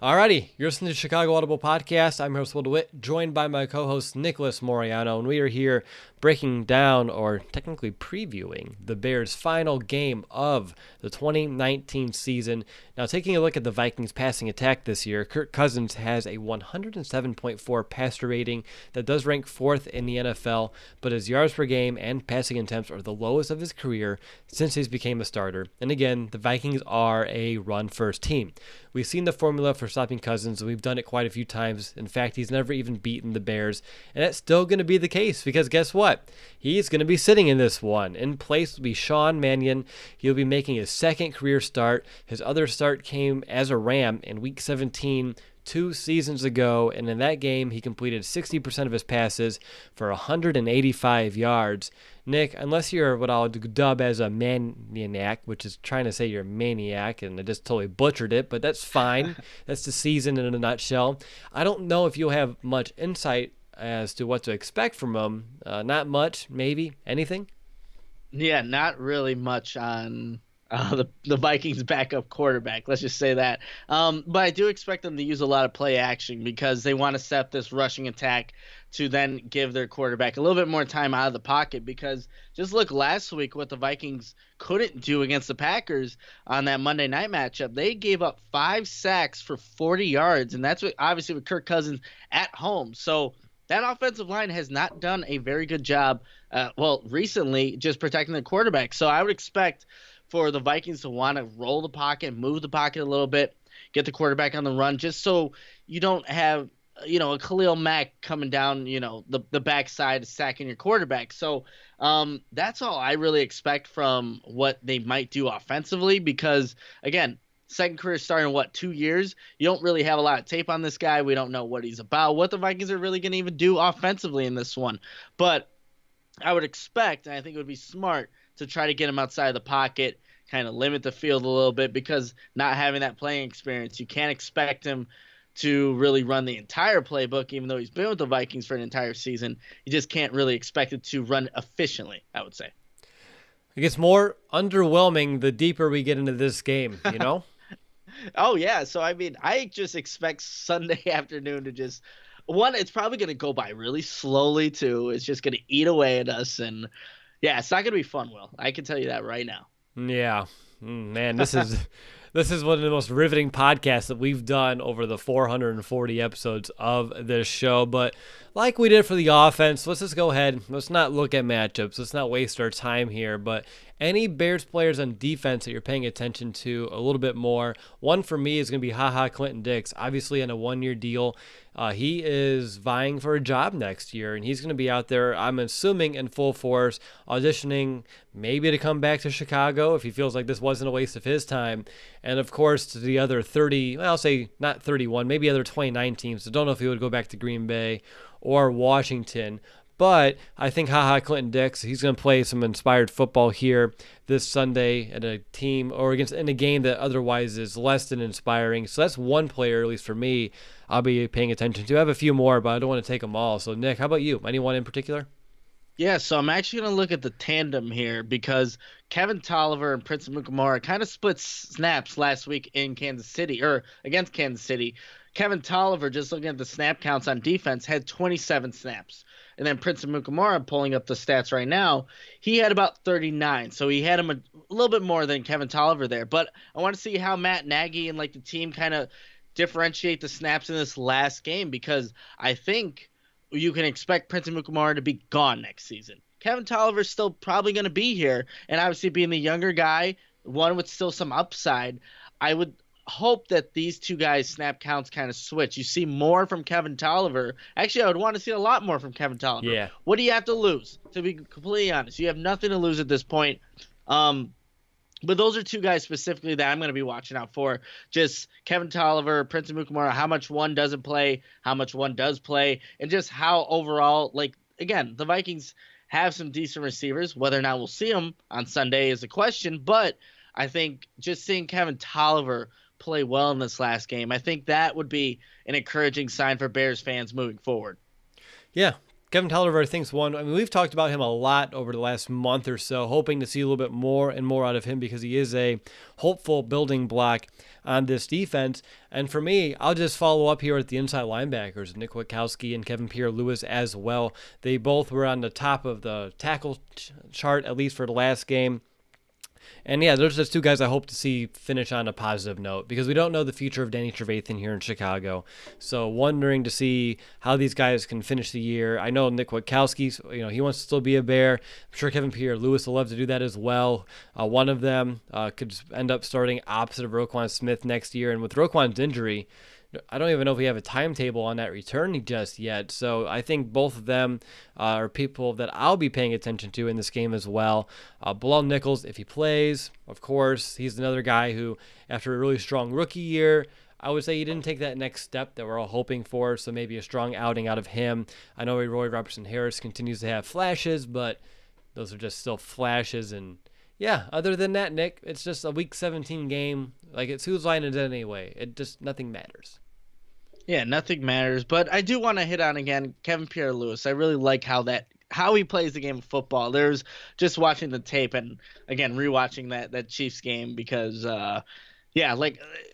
Alrighty, you're listening to Chicago Audible Podcast. I'm your host, Will DeWitt, joined by my co-host, Nicholas Moriano, and we are here breaking down, or technically previewing, the Bears' final game of the 2019 season. Now, taking a look at the Vikings' passing attack this year, Kirk Cousins has a 107.4 passer rating that does rank 4th in the NFL, but his yards per game and passing attempts are the lowest of his career since he's became a starter. And again, the Vikings are a run-first team. We've seen the formula for stopping Cousins, and we've done it quite a few times. In fact, he's never even beaten the Bears, and that's still going to be the case because guess what? He's going to be sitting in this one. In place will be Sean Mannion. He'll be making his second career start. His other start came as a Ram in Week 17 2 seasons ago, and in that game, he completed 60% of his passes for 185 yards. Nick, unless you're what I'll dub as a maniac, which is trying to say you're a maniac, and I just totally butchered it, but that's fine. That's the season in a nutshell. I don't know if you'll have much insight as to what to expect from him. Not much, maybe. Anything? Yeah, not really much on the Vikings' backup quarterback. Let's just say that. But I do expect them to use a lot of play action because they want to set up this rushing attack to then give their quarterback a little bit more time out of the pocket, because just look last week what the Vikings couldn't do against the Packers on that Monday night matchup. They gave up 5 sacks for 40 yards, and that's what obviously with Kirk Cousins at home. So that offensive line has not done a very good job, recently, just protecting the quarterback. So I would expect for the Vikings to want to roll the pocket, move the pocket a little bit, get the quarterback on the run, just so you don't have a Khalil Mack coming down, the backside sacking your quarterback. So that's all I really expect from what they might do offensively, because, again, second career starting in 2 years? You don't really have a lot of tape on this guy. We don't know what he's about, what the Vikings are really going to even do offensively in this one. But I would expect, and I think it would be smart, to try to get him outside of the pocket, kind of limit the field a little bit, because not having that playing experience, you can't expect him to really run the entire playbook, even though he's been with the Vikings for an entire season. You just can't really expect it to run efficiently, I would say. It gets more underwhelming the deeper we get into this game, Oh, yeah. So, I just expect Sunday afternoon to just – one, it's probably going to go by really slowly, too. It's just going to eat away at us. And, yeah, it's not going to be fun, Will. I can tell you that right now. Yeah. Man, this is one of the most riveting podcasts that we've done over the 440 episodes of this show. But like we did for the offense, let's just go ahead. Let's not look at matchups. Let's not waste our time here. But any Bears players on defense that you're paying attention to a little bit more, one for me is going to be Clinton Dix, obviously on a 1-year deal. He is vying for a job next year, and he's going to be out there, I'm assuming, in full force, auditioning maybe to come back to Chicago if he feels like this wasn't a waste of his time. And, of course, to the other 30, I'll say not 31, maybe other 29 teams. I don't know if he would go back to Green Bay or Washington. But I think Clinton Dix, he's going to play some inspired football here this Sunday at a team or in a game that otherwise is less than inspiring. So that's one player, at least for me, I'll be paying attention to. I have a few more, but I don't want to take them all. So, Nick, how about you? Anyone in particular? Yeah, so I'm actually going to look at the tandem here because Kevin Tolliver and Prince Amukamara kind of split snaps last week in Kansas City, or against Kansas City. Kevin Tolliver, just looking at the snap counts on defense, had 27 snaps. And then Prince Amukamara, pulling up the stats right now, he had about 39. So he had him a little bit more than Kevin Tolliver there. But I want to see how Matt Nagy and the team kind of differentiate the snaps in this last game, because I think you can expect Prince Amukamara to be gone next season. Kevin Tolliver's still probably going to be here, and obviously being the younger guy, one with still some upside, I would hope that these two guys snap counts kind of switch. You see more from Kevin Tolliver. Actually, I would want to see a lot more from Kevin Tolliver. Yeah. What do you have to lose? To be completely honest, you have nothing to lose at this point. But those are two guys specifically that I'm going to be watching out for. Just Kevin Tolliver, Prince Amukamara, how much one doesn't play, how much one does play, and just how overall, like, again, the Vikings have some decent receivers. Whether or not we'll see them on Sunday is a question, but I think just seeing Kevin Tolliver play well in this last game, I think that would be an encouraging sign for Bears fans moving forward. Yeah. Kevin Tolliver, I think, is one. I mean, we've talked about him a lot over the last month or so, hoping to see a little bit more and more out of him because he is a hopeful building block on this defense. And for me, I'll just follow up here at the inside linebackers, Nick Witkowski and Kevin Pierre-Louis as well. They both were on the top of the tackle chart, at least for the last game. And yeah, those are just two guys I hope to see finish on a positive note because we don't know the future of Danny Trevathan here in Chicago. So wondering to see how these guys can finish the year. I know Nick Witkowski, he wants to still be a Bear. I'm sure Kevin Pierre-Louis will love to do that as well. One of them could end up starting opposite of Roquan Smith next year. And with Roquan's injury, I don't even know if we have a timetable on that return just yet. So I think both of them are people that I'll be paying attention to in this game as well. Bilal Nichols, if he plays, of course, he's another guy who, after a really strong rookie year, I would say he didn't take that next step that we're all hoping for. So maybe a strong outing out of him. I know Roy Robertson-Harris continues to have flashes, but those are just still flashes. And yeah, other than that, Nick, it's just a Week 17 game. Like, it's whose line is it anyway? It just, nothing matters. Yeah, nothing matters. But I do want to hit on again Kevin Pierre-Louis. I really like how he plays the game of football. There's just watching the tape and again rewatching that Chiefs game because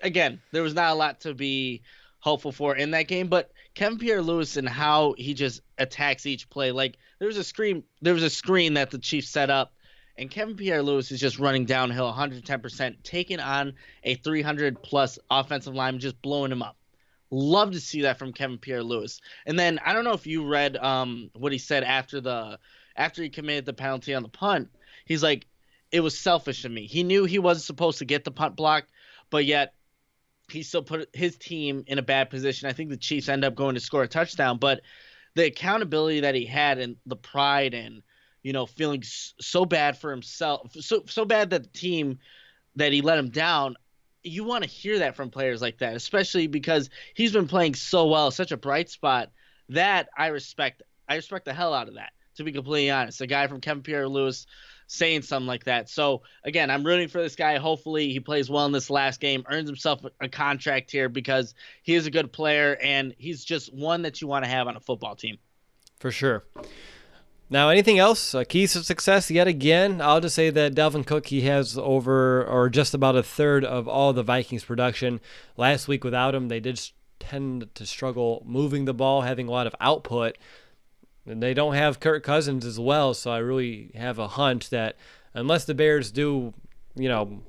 again, there was not a lot to be hopeful for in that game. But Kevin Pierre-Louis and how he just attacks each play. Like there was a screen that the Chiefs set up. And Kevin Pierre-Louis is just running downhill 110%, taking on a 300-plus offensive lineman, just blowing him up. Love to see that from Kevin Pierre-Louis. And then I don't know if you read what he said after he committed the penalty on the punt. He's like, it was selfish of me. He knew he wasn't supposed to get the punt block, but yet he still put his team in a bad position. I think the Chiefs end up going to score a touchdown, but the accountability that he had and the pride and feeling so bad for himself, so bad that the team that he let him down. You want to hear that from players like that, especially because he's been playing so well, such a bright spot that I respect the hell out of that, to be completely honest. A guy from Kevin Pierre-Louis saying something like that. So again, I'm rooting for this guy. Hopefully he plays well in this last game, earns himself a contract here because he is a good player and he's just one that you want to have on a football team. For sure. Now, anything else? Keys to success yet again? I'll just say that Dalvin Cook, he has over or just about a third of all the Vikings production. Last week without him, they did tend to struggle moving the ball, having a lot of output. And they don't have Kirk Cousins as well, so I really have a hunch that unless the Bears do,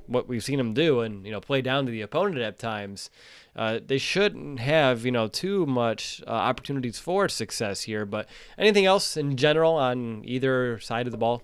what we've seen them do and, play down to the opponent at times, they shouldn't have, too much opportunities for success here. But anything else in general on either side of the ball?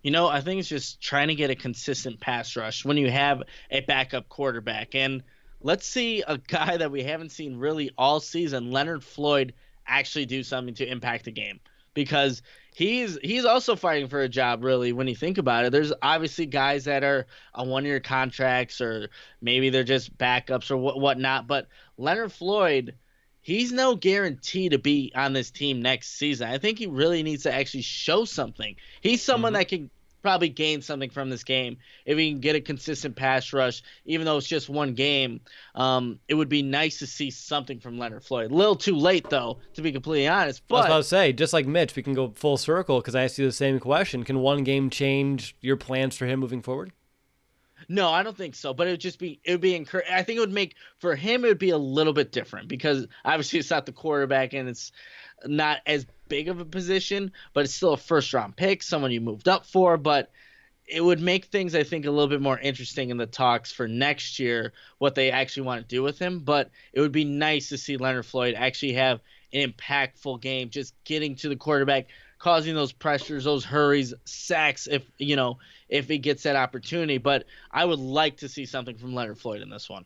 I think it's just trying to get a consistent pass rush when you have a backup quarterback. And let's see a guy that we haven't seen really all season, Leonard Floyd, actually do something to impact the game. Because he's also fighting for a job, really, when you think about it. There's obviously guys that are on one-year contracts or maybe they're just backups or whatnot. But Leonard Floyd, he's no guarantee to be on this team next season. I think he really needs to actually show something. He's someone that can probably gain something from this game if he can get a consistent pass rush, even though it's just one game. It would be nice to see something from Leonard Floyd. A little too late, though, to be completely honest. But I was about to say, just like Mitch, we can go full circle because I asked you the same question. Can one game change your plans for him moving forward? No, I don't think so. But it would be encouraging. I think it would make for him. It would be a little bit different because obviously it's not the quarterback and it's not as big of a position, but it's still a first round pick, someone you moved up for. But it would make things, I think, a little bit more interesting in the talks for next year, what they actually want to do with him. But it would be nice to see Leonard Floyd actually have impactful game, just getting to the quarterback, causing those pressures, those hurries, sacks if he gets that opportunity. But I would like to see something from Leonard Floyd in this one.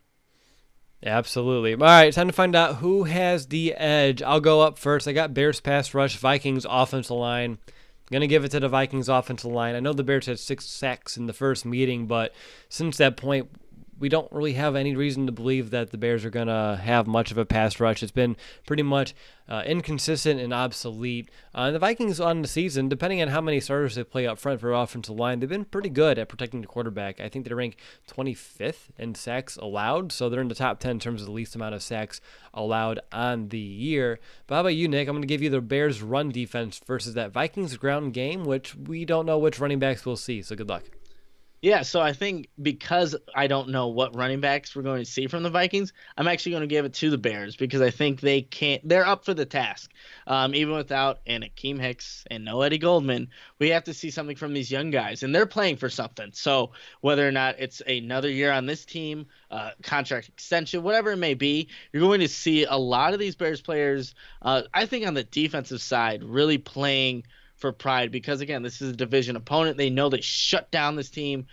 Absolutely. All right, time to find out who has the edge. I'll go up first. I got Bears pass rush, Vikings offensive line. I'm going to give it to the Vikings offensive line. I know the Bears had 6 sacks in the first meeting, but since that point, we don't really have any reason to believe that the Bears are going to have much of a pass rush. It's been pretty much inconsistent and obsolete. The Vikings on the season, depending on how many starters they play up front for offensive line, they've been pretty good at protecting the quarterback. I think they rank 25th in sacks allowed, so they're in the top 10 in terms of the least amount of sacks allowed on the year. But how about you, Nick? I'm going to give you the Bears run defense versus that Vikings ground game, which we don't know which running backs we'll see, so good luck. Yeah, so I think because I don't know what running backs we're going to see from the Vikings, I'm actually going to give it to the Bears because I think they're up for the task. Even without an Akeem Hicks and no Eddie Goldman, we have to see something from these young guys, and they're playing for something. So whether or not it's another year on this team, contract extension, whatever it may be, you're going to see a lot of these Bears players, I think on the defensive side, really playing for pride because, again, this is a division opponent. They know they shut down this team,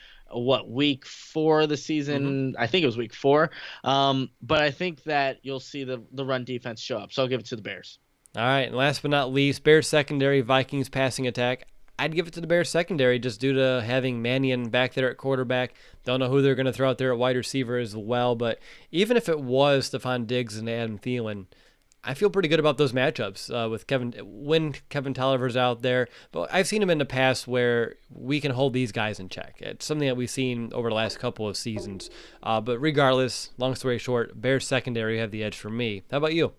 week 4 of the season? Mm-hmm. I think it was week 4. But I think that you'll see the run defense show up. So I'll give it to the Bears. All right, and last but not least, Bears secondary, Vikings passing attack. I'd give it to the Bears secondary just due to having Mannion back there at quarterback. Don't know who they're going to throw out there at wide receiver as well, but even if it was Stephon Diggs and Adam Thielen, I feel pretty good about those matchups with Kevin Tolliver's out there. But I've seen him in the past where we can hold these guys in check. It's something that we've seen over the last couple of seasons. But regardless, long story short, Bears secondary have the edge for me. How about you?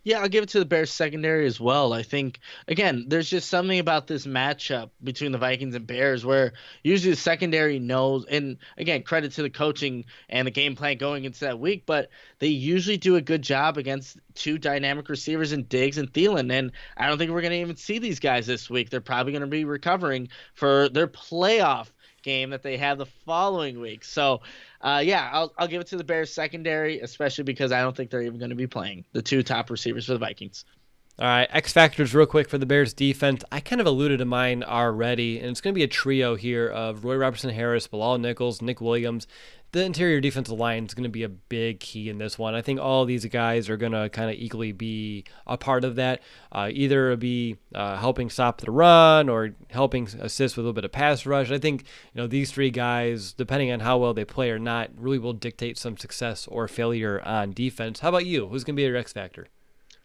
Yeah, I'll give it to the Bears secondary as well. I think, again, there's just something about this matchup between the Vikings and Bears where usually the secondary knows, and again, credit to the coaching and the game plan going into that week, but they usually do a good job against 2 dynamic receivers in Diggs and Thielen, and I don't think we're going to even see these guys this week. They're probably going to be recovering for their playoff game that they have the following week. So, I'll give it to the Bears secondary, especially because I don't think they're even going to be playing the 2 top receivers for the Vikings. All right, X factors real quick for the Bears defense. I kind of alluded to mine already, and it's going to be a trio here of Roy Robertson-Harris, Bilal Nichols, Nick Williams. The interior defensive line is going to be a big key in this one. I think all of these guys are going to kind of equally be a part of that. Either be helping stop the run or helping assist with a little bit of pass rush. I think these 3 guys, depending on how well they play or not, really will dictate some success or failure on defense. How about you? Who's going to be your X factor?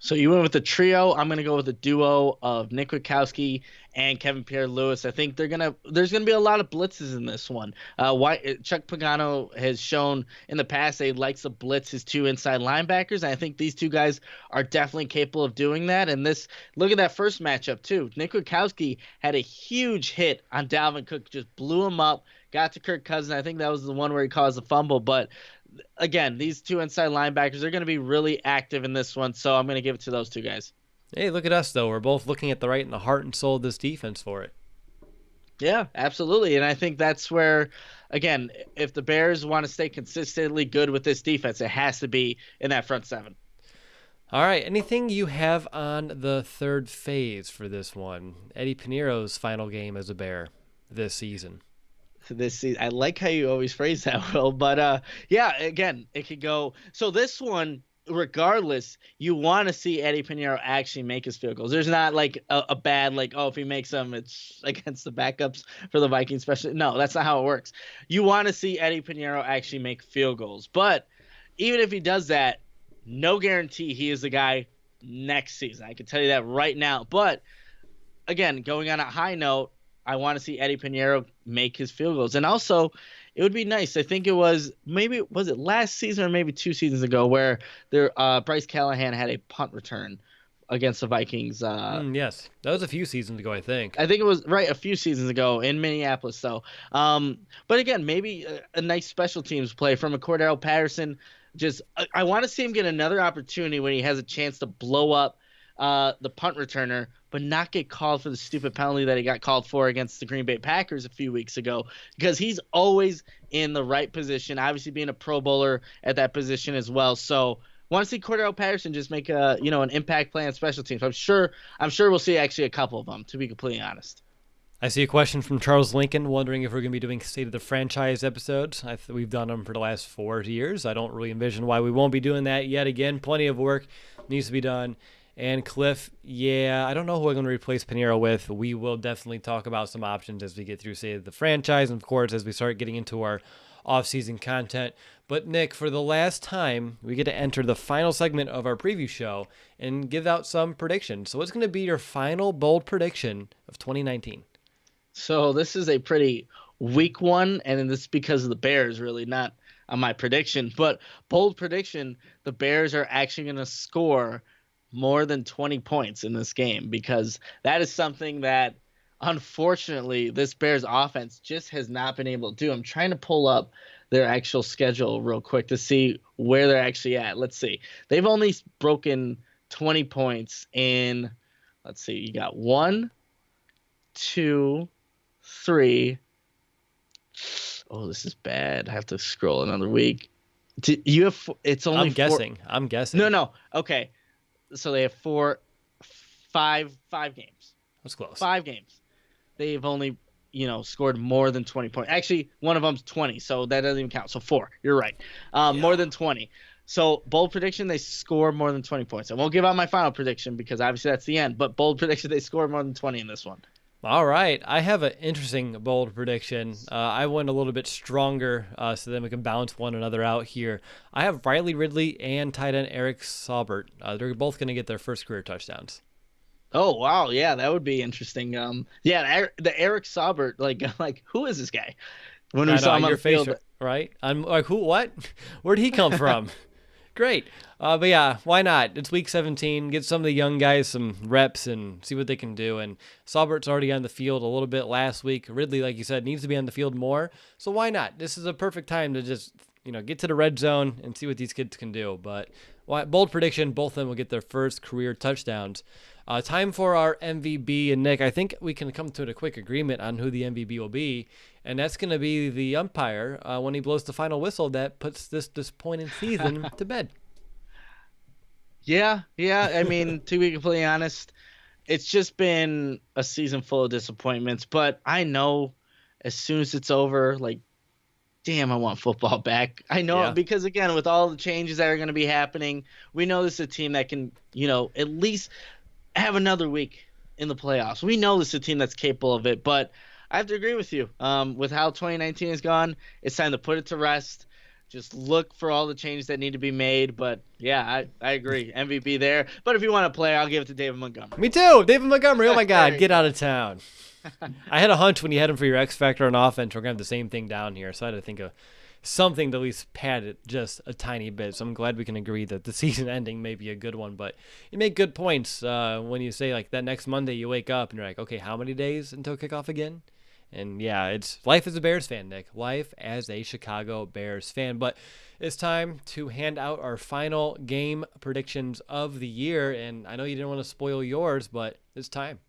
So you went with the trio. I'm going to go with the duo of Nick Witkowski and Kevin Pierre-Louis. I think there's going to be a lot of blitzes in this one. Chuck Pagano has shown in the past that he likes to blitz his 2 inside linebackers. And I think these 2 guys are definitely capable of doing that. And look at that first matchup too. Nick Witkowski had a huge hit on Dalvin Cook, just blew him up, got to Kirk Cousins. I think that was the one where he caused the fumble, but again, these 2 inside linebackers are going to be really active in this one, so I'm going to give it to those 2 guys. Hey, look at us, though. We're both looking at the right and the heart and soul of this defense for it. Yeah, absolutely. And I think that's where, again, if the Bears want to stay consistently good with this defense, it has to be in that front 7. All right, anything you have on the third phase for this one? Eddie Piñeiro's final game as a Bear this season. This season. I like how you always phrase that, Will. But again, it could go. So this one, regardless, you want to see Eddie Piñeiro actually make his field goals. There's not like a bad if he makes them, it's against the backups for the Vikings, especially. No, that's not how it works. You want to see Eddie Piñeiro actually make field goals. But even if he does that, no guarantee he is the guy next season. I can tell you that right now. But again, going on a high note, I want to see Eddie Piñeiro make his field goals. And also, it would be nice. I think it was last season or maybe 2 seasons ago where Bryce Callahan had a punt return against the Vikings. Yes, that was a few seasons ago, I think. I think it was a few seasons ago in Minneapolis. So, but again, maybe a nice special teams play from a Cordero Patterson. I want to see him get another opportunity when he has a chance to blow up the punt returner, but not get called for the stupid penalty that he got called for against the Green Bay Packers a few weeks ago, because he's always in the right position, obviously being a Pro Bowler at that position as well. So want to see Cordell Patterson just make an impact play on special teams. I'm sure we'll see actually a couple of them, to be completely honest. I see a question from Charles Lincoln wondering if we're going to be doing State of the Franchise episodes. We've done them for the last 4 years. I don't really envision why we won't be doing that yet again. Plenty of work needs to be done. And Cliff, yeah, I don't know who I'm going to replace Pinheiro with. We will definitely talk about some options as we get through State of the Franchise, and of course, as we start getting into our off-season content. But Nick, for the last time, we get to enter the final segment of our preview show and give out some predictions. So what's going to be your final bold prediction of 2019? So this is a pretty weak one, and this is because of the Bears, really, not on my prediction. But bold prediction, the Bears are actually going to score more than 20 points in this game, because that is something that, unfortunately, this Bears offense just has not been able to do. I'm trying to pull up their actual schedule real quick to see where they're actually at. Let's see. They've only broken 20 points in, let's see, you got 1, 2, 3. Oh, this is bad. I have to scroll another week. You have, it's only I'm guessing. No. Okay. So they have five games. That's close. 5 games. They've only, scored more than 20 points. Actually, one of them's 20, so that doesn't even count. So 4. You're right. More than 20. So bold prediction, they score more than 20 points. I won't give out my final prediction because obviously that's the end. But bold prediction, they score more than 20 in this one. All right. I have an interesting bold prediction. I went a little bit stronger, so then we can balance one another out here. I have Riley Ridley and tight end Eric Saubert. They're both going to get their first career touchdowns. Oh, wow. Yeah, that would be interesting. The Eric Saubert, like who is this guy? When we saw him on the field. Right? I'm like, who, what? Where'd he come from? Great. But yeah, why not? It's week 17. Get some of the young guys some reps and see what they can do. And Saubert's already on the field a little bit last week. Ridley, like you said, needs to be on the field more. So why not? This is a perfect time to just, get to the red zone and see what these kids can do. But bold prediction, both of them will get their first career touchdowns. Time for our MVP. And Nick, I think we can come to a quick agreement on who the MVP will be. And that's going to be the umpire when he blows the final whistle that puts this disappointing season to bed. Yeah. I mean, to be completely honest, it's just been a season full of disappointments. But I know as soon as it's over, damn, I want football back. I know because, again, with all the changes that are going to be happening, we know this is a team that can, at least have another week in the playoffs. We know this is a team that's capable of it. But I have to agree with you. With how 2019 has gone, it's time to put it to rest. Just look for all the changes that need to be made. But, yeah, I agree. MVP there. But if you want a player, I'll give it to David Montgomery. Me too. David Montgomery. Oh, my God. Get out of town. I had a hunch when you had him for your X Factor on offense, we're going to have the same thing down here. So I had to think of something to at least pad it just a tiny bit. So I'm glad we can agree that the season ending may be a good one. But you make good points when you say, that next Monday you wake up and you're like, okay, how many days until kickoff again? And yeah, it's life as a Bears fan, Nick. Life as a Chicago Bears fan. But it's time to hand out our final game predictions of the year. And I know you didn't want to spoil yours, but it's time.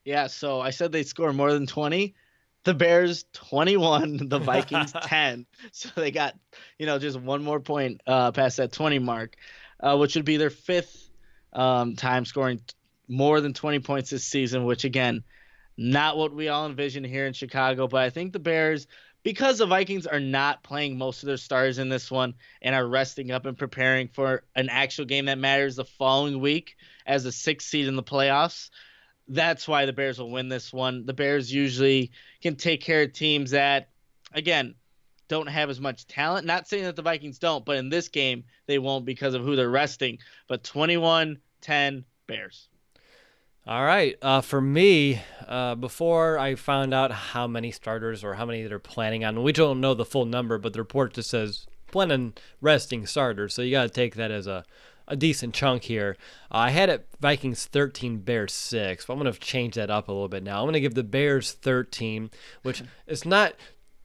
Yeah, so I said they'd score more than 20. The Bears 21, the Vikings 10. So they got, just one more point past that 20 mark, which would be their 5th time scoring more than 20 points this season, which, again, not what we all envision here in Chicago. But I think the Bears, because the Vikings are not playing most of their stars in this one and are resting up and preparing for an actual game that matters the following week as a 6th seed in the playoffs, that's why the Bears will win this one. The Bears usually can take care of teams that, again, don't have as much talent. Not saying that the Vikings don't, but in this game, they won't because of who they're resting. But 21-10 Bears. All right. For me, before I found out how many starters or how many they're planning on, we don't know the full number, but the report just says plan on resting starters. So you got to take that as a decent chunk here. I had it Vikings 13, Bears 6, but I'm going to change that up a little bit now. I'm going to give the Bears 13, which is not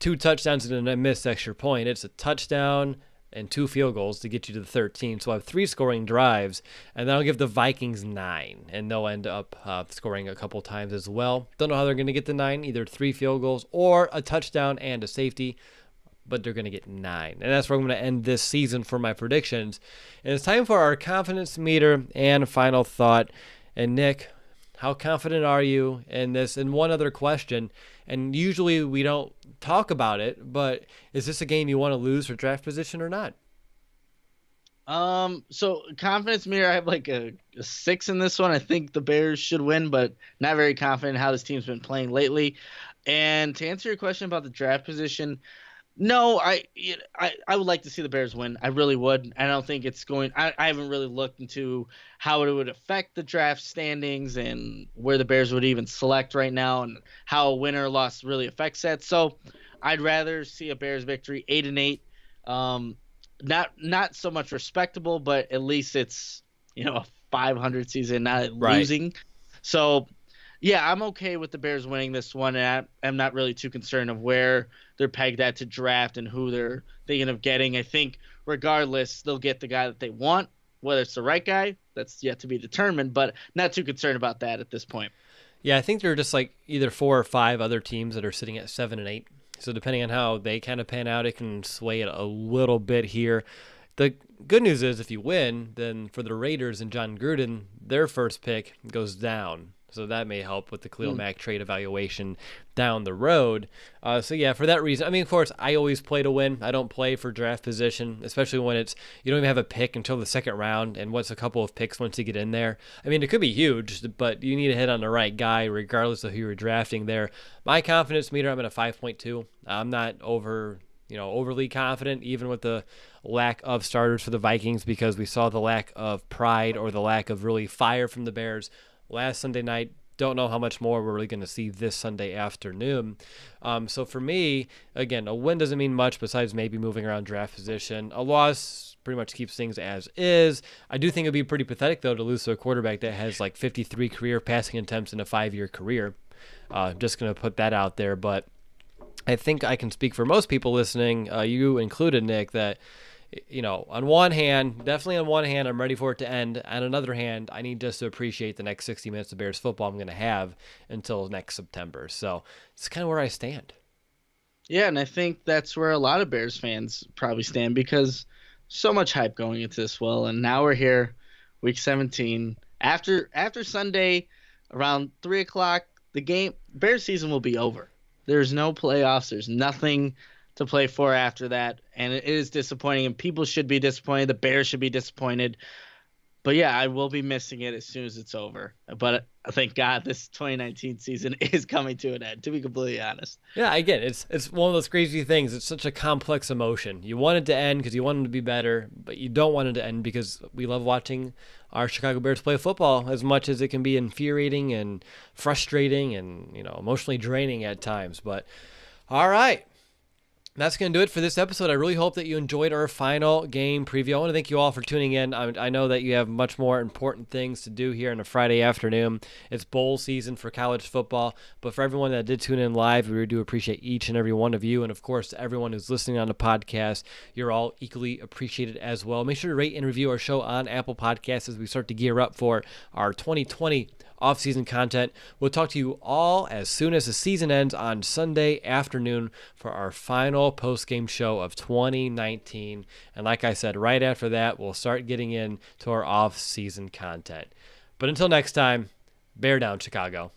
2 touchdowns and a missed extra point. It's a touchdown and 2 field goals to get you to the 13. So I have 3 scoring drives, and then I'll give the Vikings 9, and they'll end up scoring a couple times as well. Don't know how they're going to get the 9, either 3 field goals or a touchdown and a safety. but they're going to get 9. And that's where I'm going to end this season for my predictions. And it's time for our confidence meter and final thought. And Nick, how confident are you in this? And one other question, and usually we don't talk about it, but is this a game you want to lose for draft position or not? So confidence meter, I have like a 6 in this one. I think the Bears should win, but not very confident in how this team's been playing lately. And to answer your question about the draft position, no, I would like to see the Bears win. I really would. I don't think it's going. I haven't really looked into how it would affect the draft standings and where the Bears would even select right now, and how a win or loss really affects that. So, I'd rather see a Bears victory, 8-8. Not so much respectable, but at least it's a 500 season, not Right. losing. So yeah, I'm okay with the Bears winning this one, and I'm not really too concerned of where they're pegged at to draft and who they're thinking of getting. I think regardless, they'll get the guy that they want. Whether it's the right guy, that's yet to be determined, but not too concerned about that at this point. Yeah, I think there are just like either 4 or 5 other teams that are sitting at 7 and 8. So depending on how they kind of pan out, it can sway it a little bit here. The good news is if you win, then for the Raiders and John Gruden, their first pick goes down. So that may help with the Khalil Mack trade evaluation down the road. So yeah, for that reason, I mean, of course, I always play to win. I don't play for draft position, especially when you don't even have a pick until the second round. And what's a couple of picks once you get in there? I mean, it could be huge, but you need to hit on the right guy regardless of who you're drafting there. My confidence meter, I'm at a 5.2. I'm not overly confident, even with the lack of starters for the Vikings, because we saw the lack of pride or the lack of really fire from the Bears last Sunday night. Don't know how much more we're really going to see this Sunday afternoon. So for me, again, a win doesn't mean much besides maybe moving around draft position. A loss pretty much keeps things as is. I do think it'd be pretty pathetic, though, to lose to a quarterback that has like 53 career passing attempts in a 5-year career. Just going to put that out there. But I think I can speak for most people listening, you included, Nick, that on one hand, definitely on one hand, I'm ready for it to end. On another hand, I need just to appreciate the next 60 minutes of Bears football I'm going to have until next September. So it's kind of where I stand. Yeah, and I think that's where a lot of Bears fans probably stand, because so much hype going into this. Well, and now we're here, week 17. After Sunday, around 3:00, the Bears season will be over. There's no playoffs. There's nothing to play for after that, and it is disappointing, and people should be disappointed. The Bears should be disappointed. But yeah, I will be missing it as soon as it's over. But thank God this 2019 season is coming to an end, to be completely honest. Yeah, again, it's one of those crazy things. It's such a complex emotion. You want it to end because you want them to be better, but you don't want it to end because we love watching our Chicago Bears play football as much as it can be infuriating and frustrating and emotionally draining at times. But all right. That's going to do it for this episode. I really hope that you enjoyed our final game preview. I want to thank you all for tuning in. I know that you have much more important things to do here on a Friday afternoon. It's bowl season for college football. But for everyone that did tune in live, we really do appreciate each and every one of you. And, of course, to everyone who's listening on the podcast, you're all equally appreciated as well. Make sure to rate and review our show on Apple Podcasts as we start to gear up for our 2020 off-season content. We'll talk to you all as soon as the season ends on Sunday afternoon for our final post-game show of 2019. And like I said, right after that, we'll start getting into our off-season content. But until next time, bear down, Chicago.